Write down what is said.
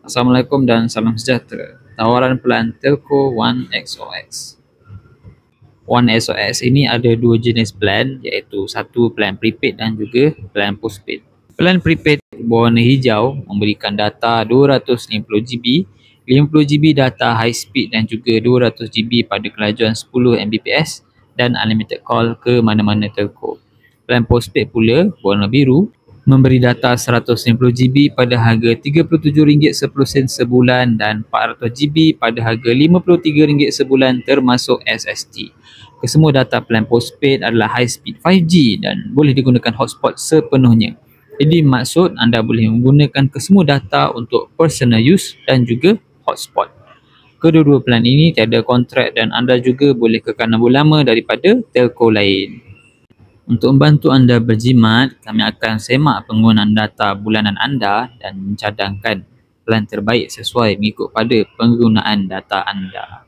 Assalamualaikum dan salam sejahtera. Tawaran pelan Telco One XOX. One XOX ini ada dua jenis plan, iaitu satu plan prepaid dan juga plan postpaid. Plan prepaid berwarna hijau memberikan data 250GB, 50GB data high speed dan juga 200GB pada kelajuan 10 Mbps dan unlimited call ke mana-mana telco. Plan postpaid pula berwarna biru memberi data 150GB pada harga RM37.10 sebulan dan 400GB pada harga RM53 sebulan termasuk SST. Kesemua data plan postpaid adalah high speed 5G dan boleh digunakan hotspot sepenuhnya. Jadi maksud anda boleh menggunakan kesemua data untuk personal use dan juga hotspot. Kedua-dua plan ini tiada kontrak dan anda juga boleh kekal lebih lama daripada telco lain. Untuk membantu anda berjimat, kami akan semak penggunaan data bulanan anda dan mencadangkan plan terbaik sesuai mengikut pada penggunaan data anda.